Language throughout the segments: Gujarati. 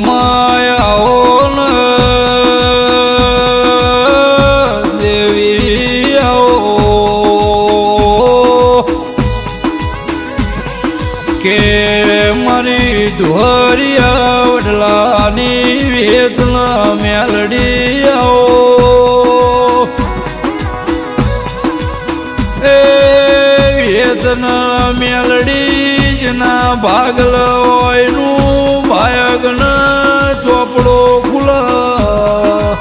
માયાઓ દેવી આવો કે મારી ધોરિયા વડલાની વેદના મેલડી આવો એ વેદના મેલડી જના ભાગલ હોયનું ભાયગન ચોપડો ખુલા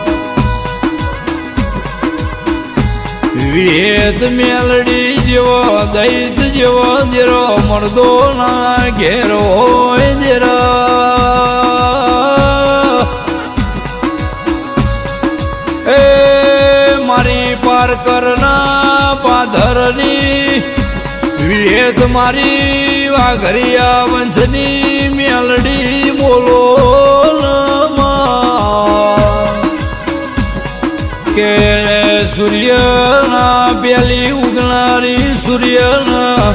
વેદ મેલડી જેવો દૈત જેવો દેરો મરદો ના ઘેર હોય દેરા એ મારી પાર કરના પાધરની વેદ મારી વાઘરિયા વંશની મેલડી બોલો કે સૂર્યના પેલી ઉગનારી સૂર્યના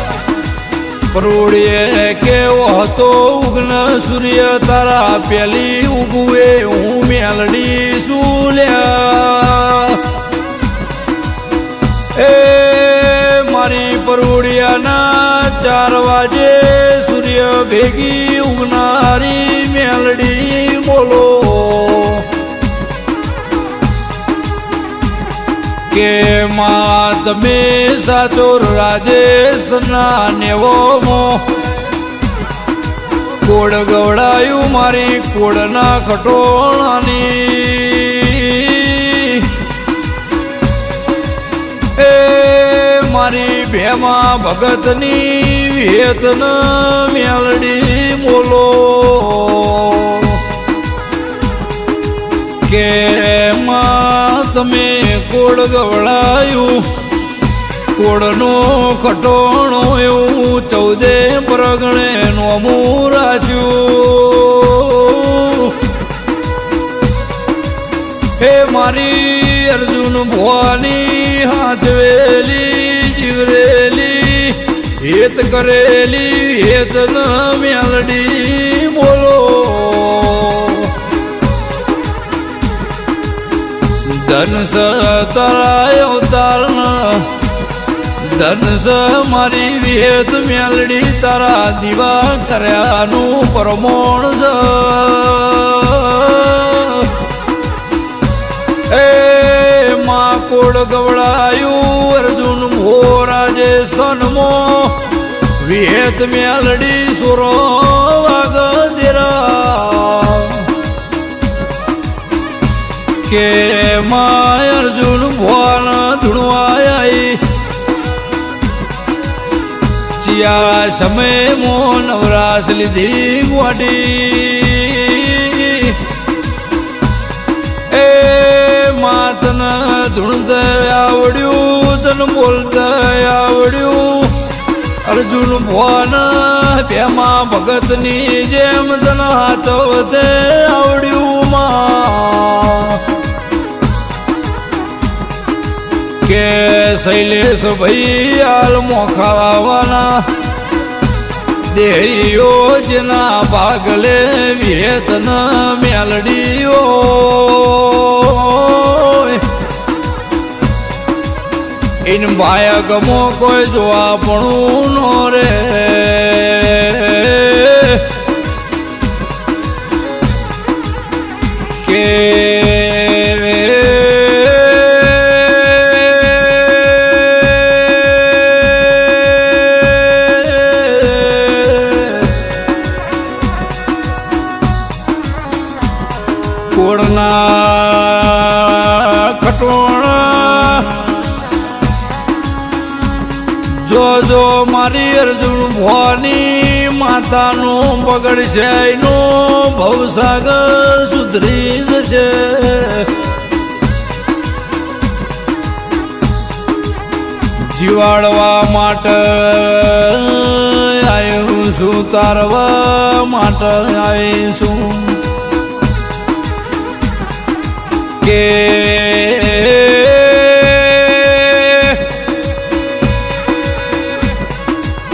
પરોળીએ કેવો હતો ઉગન સૂર્ય તારા પેલી ઉગવે હું મેલડી સુલ્યા એ મારી પરોળિયાના 4 વાગે સૂર્ય ભેગી ઉગનારી મેલડી બોલો કે માં તમે સાચો રાજસ્થાનના નેવોમો કોડ ગવડાયું મારી કોડના ખટોણાની એ મારી ભેમા ભગતની વેતન મેલડી બોલો કે માં તમે કોડ ગવડાયું કોડનો ખટોણો એવું 14 પરગણે નોમું રાખ્યું હે મારી અર્જુન ભવાની હાથવેલી જીવરેલી હેત કરેલી હેતન મેલડી બોલો ધનસ તરાય અવતારના ધનસ મારી વેદ મેલડી તારા દીવા કર્યાનું પ્રમોણ છે એ માં કોડ ગવડાયું અર્જુન ભો રાજસ્થાનમાં વેદ મેલડી સુરો વાગદેરા કે માં અર્જુન ભોન ધૂણવાઈ ચિયા સમય મો નવરાશ લીધી ગોડી એ માં તને ધૂણતા આવડ્યું તને બોલતા આવડ્યું અર્જુન ભોન ભેમા ભગતની જેમ તને હાથવતે આવડ્યું માં કે શૈલેષ ભાઈ હાલ મોખાવાના દેહીઓ જેના ભાગલે વેતન મેલડીઓ ઇન ભાયા ગમો કોઈ જોવા પણ નો રે કે કોડના ખટોણા જો મારી અર્જુન ભવાની માતાનું બગડશે એનો ભવસાગર સુધરી જશે જીવાડવા માટે આવ્યું છું તારવા માટે આવીશું કે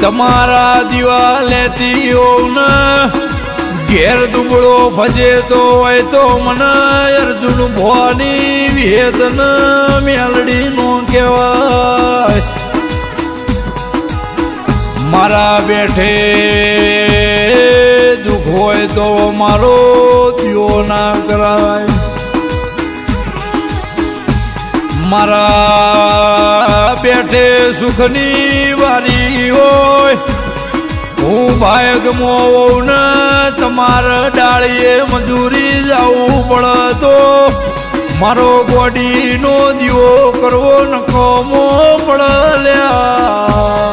તમારા દીવા લેતી હોઉં ઘેર દુબળો ફજે તો હોય તો મને અર્જુન ભવાની વિહેતન મેલડી નો કહેવાય. મારા બેઠે દુઃખ હોય તો મારો દિયો ના કરાય. મારા બેઠે સુખની વારી હોય હું ભાગમો ને તમારા ડાળીએ મજૂરી જવું પડે તો મારો ગોડીનો દીવો કરવો નકોમો પડલ્યા.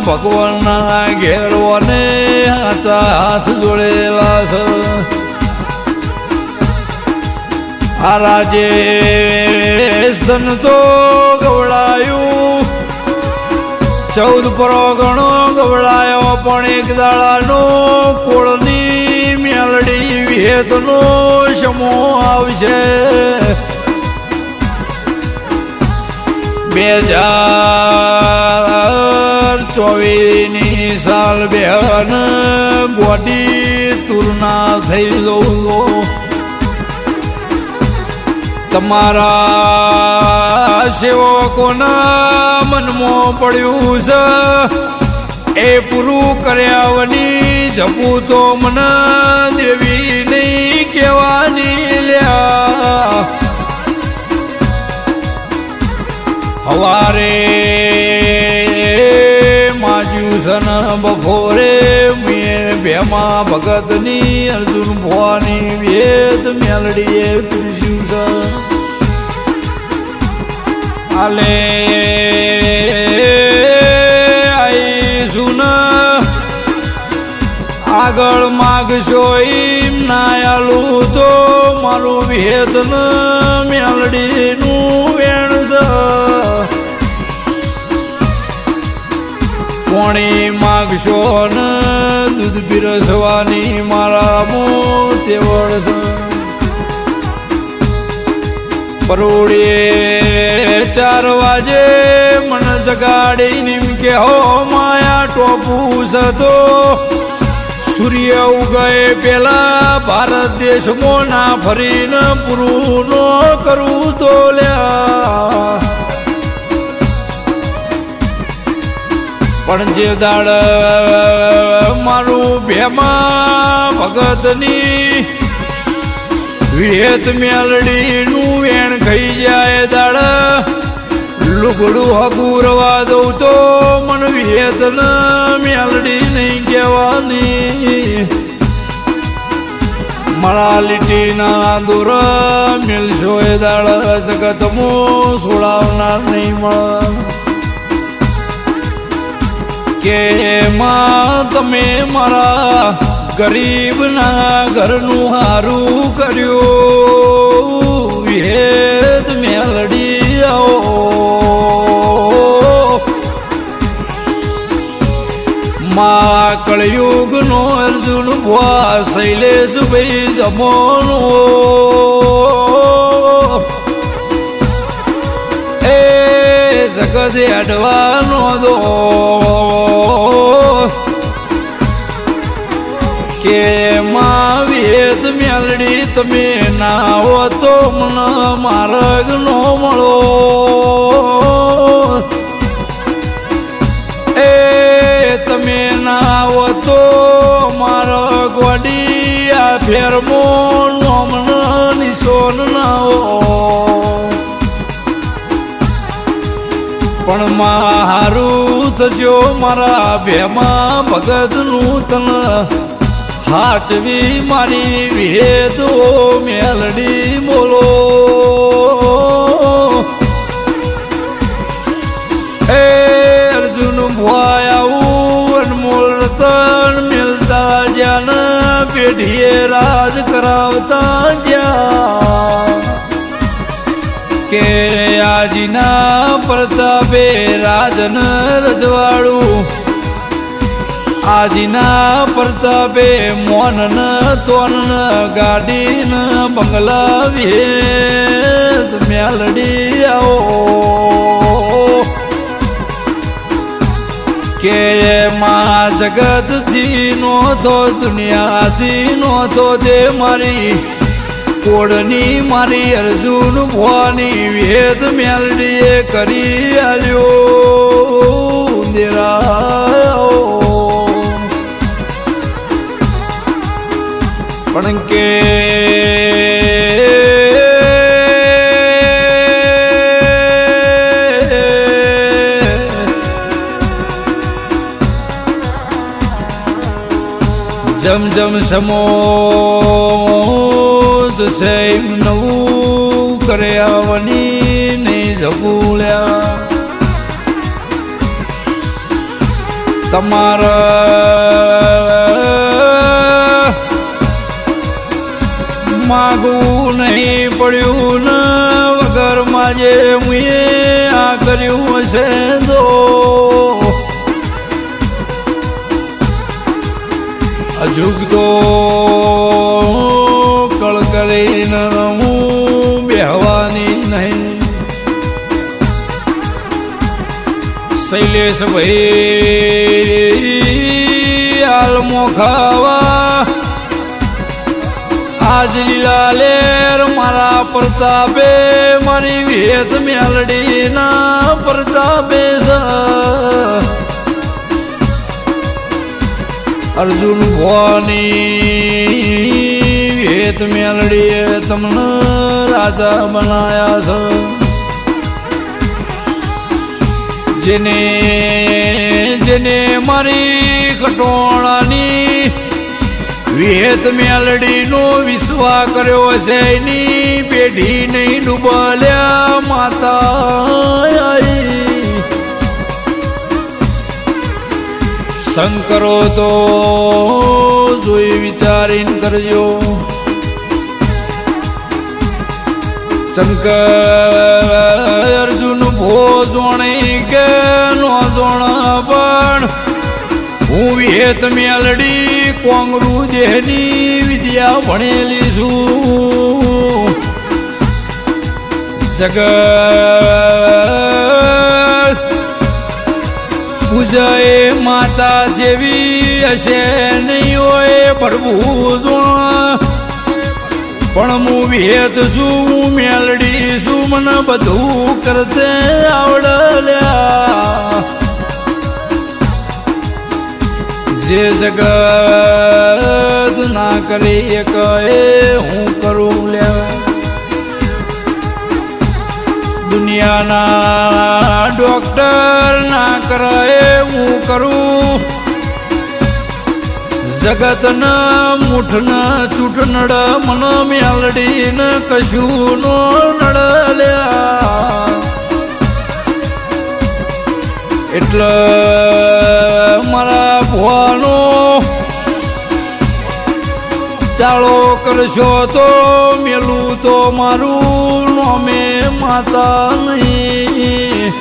ભગવાનના ઘેરવાને હાચા હાથ જોડેલા છે. આ રાજે સંતો ગવડાયું 14 પરગણો ગવડાયો પણ એક દાડાનો કોળની મેલડી વિહેતનો સમો આવશે. 2024 સાલ બેહન ગોડી તુરના થઈ જવું. તમારા સેવકોના મનમાં પડ્યું છે એ પૂરું કર્યા વની જપું તો મને દેવી નહીં કહેવાની લ્યા. હવારે માજ્યું સન બપોરે મેં ભેમા ભગતની અર્જુન ભવાની વેદ મેલડીએ પીરસ્યું છે. આલે આઈશું ને આગળ માગશો એમ ના આલું તો મારું વેદ મેલડીનું વેણ છે. પોણી માગશો ને દૂધ પીરસવાની મારા મોતે વળશે. પરોડીએ 4 વાજે મને જગાડીને કે હો માયા ટોપું છે તો સૂર્ય ઉગય પેલા ભારત દેશમાં ના ફરીને પૂરું નો કરું તો લ્યા. પણ જે દાડ મારું ભેમા ભગતની વિહેત મેલડીનું વેણ ખાઈ જાય દાડ લુગડું હગુરવા દઉં તો મન વિહેત મેલડી નહીં કહેવાની. મારા લીટીના દૂર મિલશો એ દાડ જગતમો છોડાવનાર નહીં મળે. કે માં તમે મારા ગરીબના ઘરનું હારું કર્યું વિહેત મેલડી આવો. માં કળયુગનો અર્જુન ભુવા શૈલેષ ભાઈ જમોનો એ જગત અડવાનો દો કે માં વેદ મેલડી તમે ના હો તો મને માર્ગ નો મળો. એ તમે ના હો તો મારા ગોડી આ ફેરમો નોમન નિશોન ના હો. પણ મારું થજો મારા ભેમા ભગતનું તન હાચવી મારી વિહેતો મેલડી બોલો. એ અર્જુન ભુવા આવું અનમોલ રતન મિલતા જ્યાં પેઢીએ રાજ કરાવતા જ્યાં કે આજીના પ્રતાપે રાજન રજવાડું આજીના પ્રતાપે મોન તોન ગાડી બંગલા વિહેત મેલડી આવો. કે માં જગતથી નો તો દુનિયાથી નો તો દે મારી કોડની મારી અર્જુન ભવાની વેદ મેલડીએ કરી આલ્યો દેરાયો પણ કે જમ જમ સમો છે નવું કરે આવની નહીં જગુલ્યા તમારા માગવું નહીં પડ્યું ને વગર માજે મુએ આ કર્યું હશે તો અજુગતો કળ કરીને હું બેહવાની નહીં શૈલેષ ભાઈ આલમો ખાવા આજ લીલા લેર મારા પ્રતાપે મારી વેત મેલડીના પ્રતાપે અર્જુન ભવાની વેત મેલડીએ તમને રાજા બનાયા છે જેને જેને મારી કટોણાની વેત મેલડીનો વિશ્વાસ કર્યો છે એની પેઢી નહીં ડૂબલ્યા માતા શંકરો તો જોઈ વિચારીને કરજો શંકર અર્જુન ભો જોણી કે નો જોણ પણ હું વેત મેલડી કોંગરુ દેહની વિદ્યા ભણેલી છું જગત પૂજાએ માતા જેવી હશે નહીં હોય પડવું જોણ પણ હું વેદ છું મેલડી છું મને બધું કરતે આવડલ્યા જે જગત ના કરી કહે હું કરું લ્યા દુનિયાના ડોક્ટર ના કરે હું કરું જગતના મૂઠના ચૂંટનડ મન મેલડીને કશું નો નડલ્યા એટલે મારા ભવાનો ચાલો કરશો તો મેલું તો મારું નોમે માતા નહીં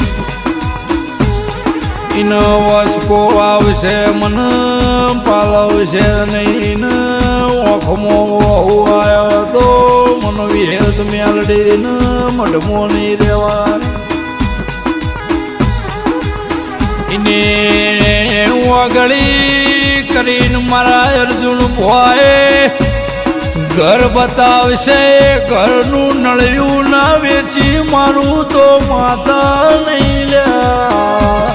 ઇનો વસકો આવશે મન પાલવશે નહીં ઓખમો આવ્યો તો મન વિહેત મેલડીને મઢમો નહીં રેવા ઇને વગળી કરીને મારા અર્જુન ભોય ઘર બતાવશે ઘરનું નળિયું ના વેચી મારું તો માતા નહીં લ્યા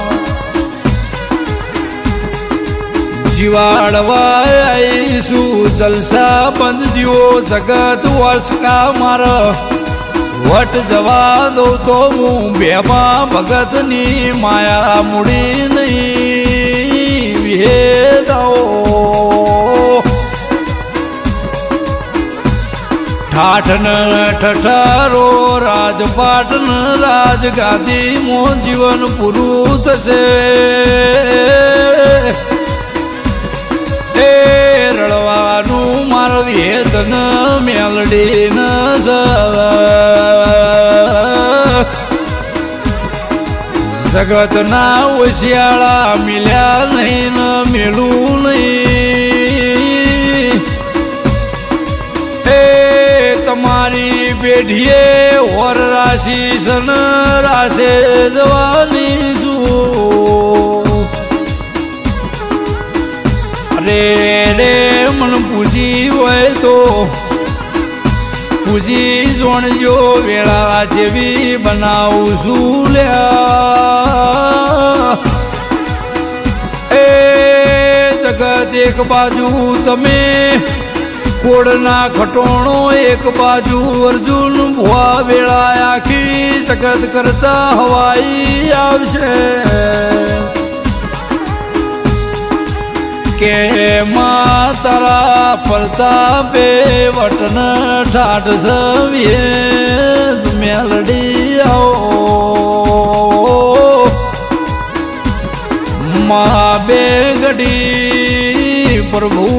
જીવાડવા આવીશું જલસા બંધ જીવો જગત વસકા મારા વટ જવા દો તો હું બેમાં ભગતની માયા મૂડી નહીં વિહેદાઓ ઠાઠન ઠઠારો રાજપાટન રાજગાદી મો જીવન પૂરું થશે એ રડવાનું મારું વેદન મેલડીન જગતના ઓશિયાળા મિલ્યા નહીં મેલું નહીં તમારી પેઢીએ ઓર રાશિ સન રાશે જવાની છું પછી જોણજો વેળા જેવી બનાવું છું લ્યા એ જગત એક બાજુ તમે કોડના ખટોણો એક બાજુ અર્જુન ભુવા વેળા આખી જગત કરતા હવાઈ આવશે કે તારા પ્રતાપે વટન ઠાઠ સવીએ મેલડી આવો મા બે ગડી પ્રભુ